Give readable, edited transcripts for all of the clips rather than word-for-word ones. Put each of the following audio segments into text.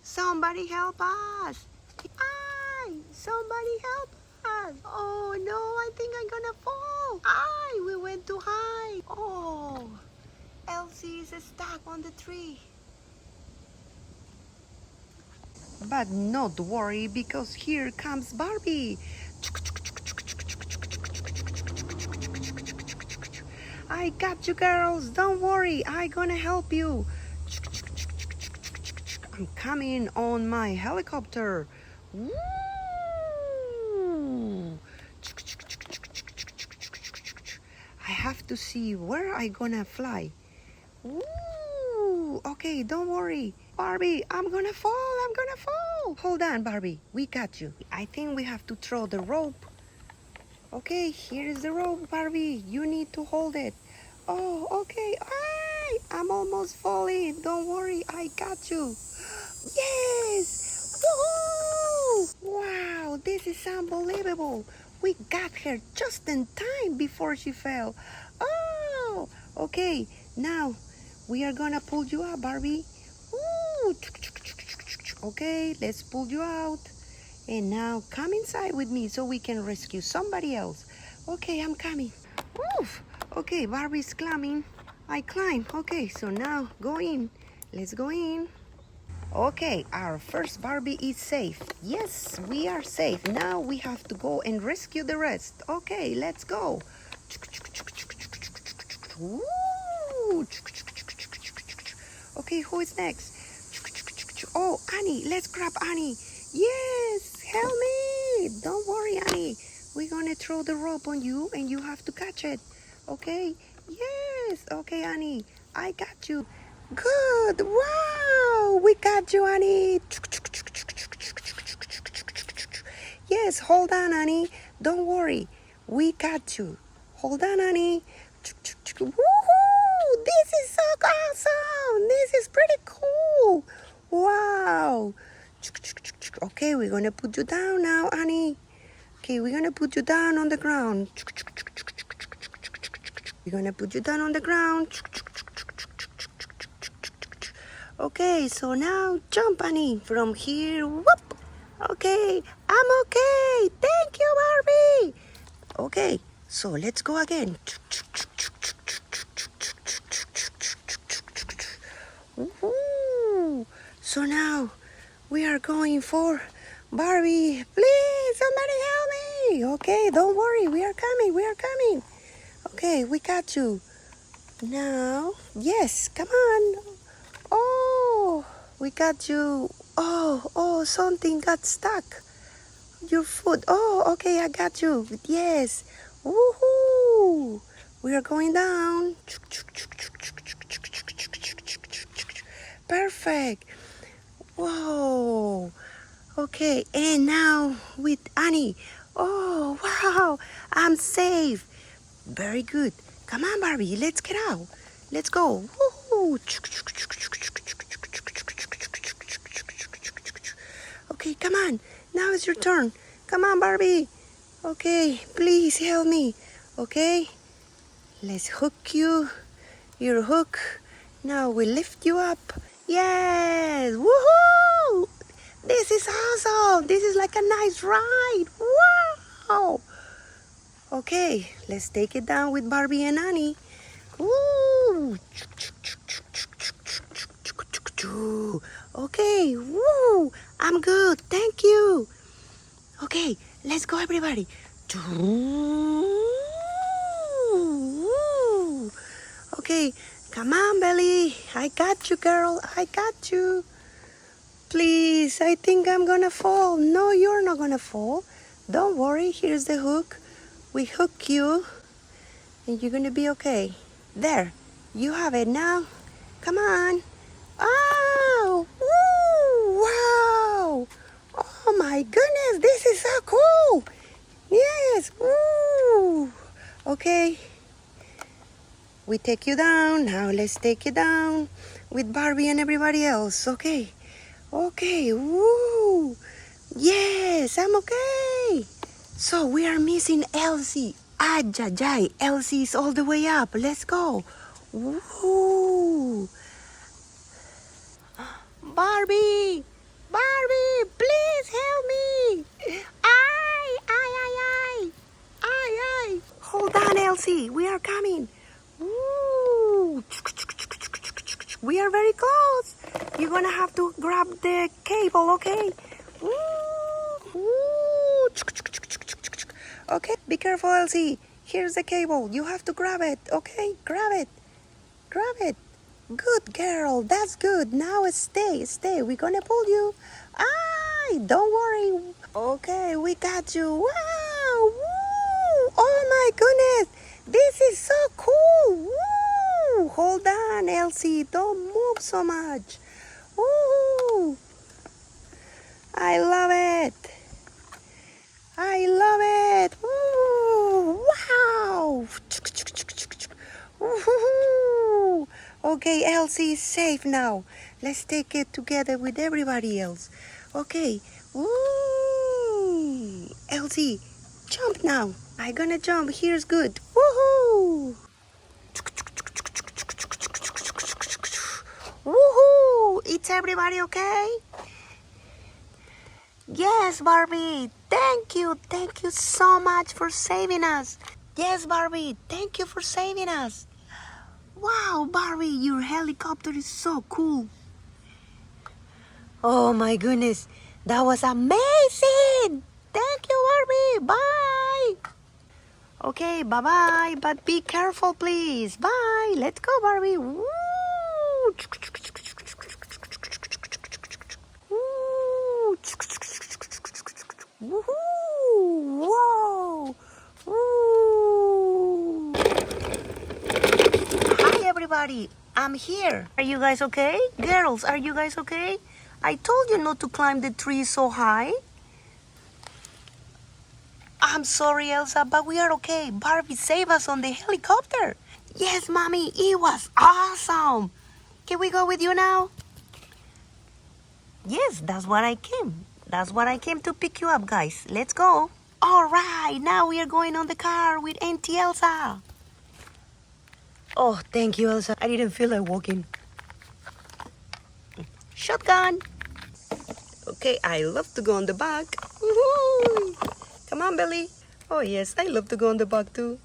Somebody help us! Somebody help us! Oh no, I think I'm gonna fall! We went too high! Oh, Elsie is stuck on the tree. But not worry, because here comes Barbie. I got you, girls. Don't worry, I'm gonna help you. I'm coming on my helicopter. Woo! I have to see where I'm gonna fly. Woo! Okay, don't worry. Barbie, I'm gonna fall. Hold on, Barbie, we got you. I think we have to throw the rope. Okay, here is the rope, Barbie. You need to hold it. Oh, okay. I'm almost falling. Don't worry, I got you. Yes! Woohoo! Wow, this is unbelievable. We got her just in time before she fell. Oh, okay. Now we are gonna pull you up, Barbie. Woo! Okay, let's pull you out. And now come inside with me so we can rescue somebody else. Okay, I'm coming. Woof! Okay, Barbie's climbing. I climb. Okay, so now go in. Let's go in. Okay, our first Barbie is safe. Yes, we are safe. Now we have to go and rescue the rest. Okay, let's go. Woo! Okay, who is next? Oh, Annie, let's grab Annie. Yes, help me. Don't worry, Annie. We're gonna throw the rope on you and you have to catch it. Okay? Yes. Okay, Annie. I got you. Good. Wow. We got you, Annie. Yes, hold on, Annie. Don't worry. We got you. Hold on, Annie. Woohoo! This is so awesome. This is pretty cool. Wow. Okay, we're gonna put you down now, Annie. Okay, we're gonna put you down on the ground. We're gonna put you down on the ground. Okay, so now jump, Annie, from here. Whoop. Okay, I'm okay. Thank you, Barbie. Okay, so let's go again. Woohoo. So now we are going for Barbie. Please, somebody help me. Okay, don't worry. We are coming. Okay, we got you. Now, yes, come on. Oh, we got you. Oh, something got stuck. Your foot. Oh, okay, I got you. Yes. Woohoo. We are going down. Perfect. Whoa. Okay, and now with Annie. Oh, wow. I'm safe. Very good. Come on, Barbie. Let's get out. Let's go. Woohoo. Okay, come on. Now it's your turn. Come on, Barbie. Okay, please help me. Okay, let's hook you. Your hook. Now we lift you up. Yes. Woohoo! This is awesome. This is like a nice ride. Wow. Okay, let's take it down with Barbie and Annie. Woo! Okay, woo! I'm good, thank you. Okay, let's go, everybody. Okay, come on, Belly. I got you, girl. I got you. Please, I think I'm gonna fall. No, you're not gonna fall. Don't worry, here's the hook. We hook you, and you're gonna be okay. There, you have it now. Come on. Oh, woo, wow. Oh my goodness, this is so cool. Yes, woo. Okay, we take you down. Now let's take you down with Barbie and everybody else. Okay, woo. Yes, I'm okay. So we are missing Elsie. Ajajay, Elsie is all the way up. Let's go. Woo. Barbie, Barbie, please help me. Ay, ay, ay, ay. Ay, ay. Hold on, Elsie. We are coming. Ooh. We are very close. You're gonna have to grab the cable, okay? Ooh. Okay, be careful, Elsie. Here's the cable. You have to grab it, okay? Grab it. Grab it. Good girl. That's good. Now stay. We're gonna pull you. Ay, don't worry. Okay, we got you. Wow. Woo. Oh my goodness. This is so cool. Woo. Hold on, Elsie. Don't move so much. Woo. I love it. I love it. Woo. Wow. Woo-hoo-hoo. Okay, Elsie is safe now. Let's take it together with everybody else. Okay. Woo. Elsie, jump now. I'm gonna jump. Here's good. Woohoo! Woohoo! It's everybody okay? Yes, Barbie. Thank you. Thank you so much for saving us. Yes, Barbie. Thank you for saving us. Wow, Barbie, your helicopter is so cool. Oh my goodness, that was amazing. Thank you, Barbie. Bye. Okay, bye-bye, but be careful, please. Bye. Let's go, Barbie. Woo. Woo. Woohoo. Whoa. Woo. Hi, everybody. I'm here. Are you guys okay? Girls, are you guys okay? I told you not to climb the tree so high. I'm sorry, Elsa, but we are okay. Barbie saved us on the helicopter. Yes, Mommy, it was awesome. Can we go with you now? Yes, that's what I came. That's what I came to pick you up, guys. Let's go. All right, now we are going on the car with Auntie Elsa. Oh, thank you, Elsa. I didn't feel like walking. Shotgun. Okay, I love to go on the back. Woohoo! Come on, Billy. Oh, yes, I love to go on the back, too.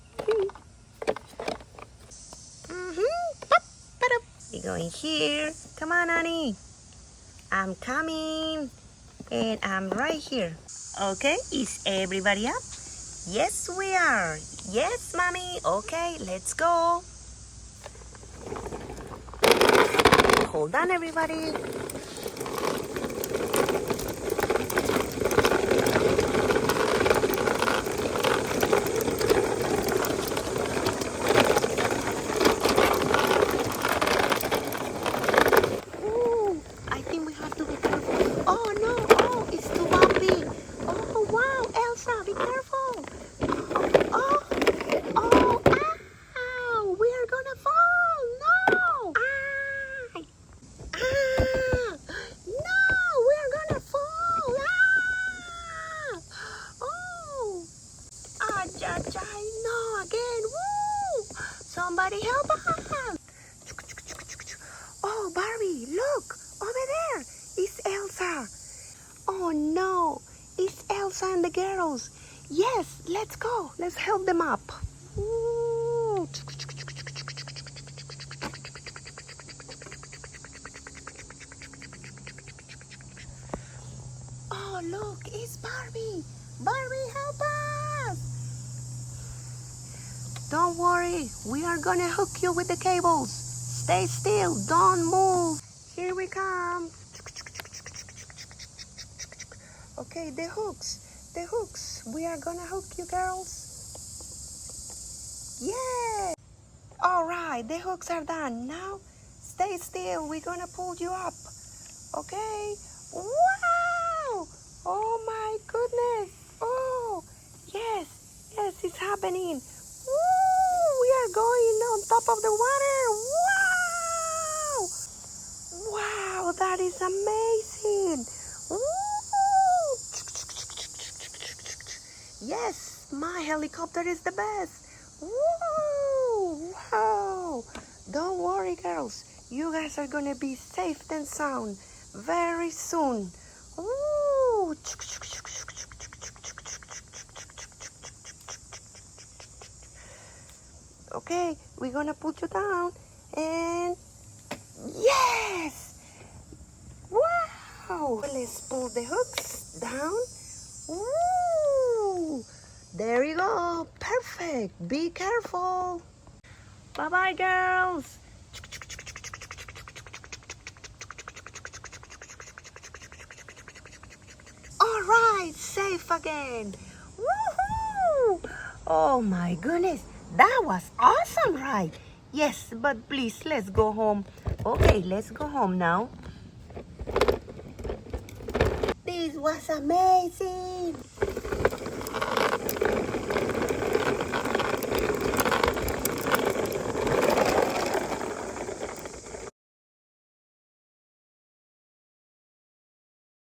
We're going here. Come on, Annie. I'm coming. And I'm right here. Okay, is everybody up? Yes, we are. Yes, Mommy. Okay, let's go. Hold on, everybody. Ooh, I think we have to be careful. Oh, no. Oh, it's too bumpy. Oh, wow. Elsa, be careful. Oh, oh, ow. We are gonna fall. No. Ah. Ah! No! We're gonna fall! Ah! Oh! Ah, no! Again! Woo! Somebody help us! Oh, Barbie, look! Over there! It's Elsa! Oh, no! It's Elsa and the girls! Yes, let's go! Let's help them up! Ooh. Oh, look, it's Barbie. Barbie, help us. Don't worry, we are gonna hook you with the cables. Stay still, don't move. Here we come. Okay, the hooks. We are gonna hook you, girls. Yeah. All right, the hooks are done. Now, stay still. We're gonna pull you up. Okay. Wow. Oh my goodness. Oh, yes, it's happening. Woo, we are going on top of the water. Wow. Wow, that is amazing. Woo. Yes, my helicopter is the best. Woo. Wow. Don't worry, girls. You guys are gonna be safe and sound very soon. Okay, we're gonna put you down and yes! Wow! Let's pull the hooks down. Woo! There you go. Perfect. Be careful. Bye-bye, girls. All right, safe again. Woohoo! Oh my goodness, that was awesome, right? Yes, but please, let's go home. Okay, let's go home now. This was amazing.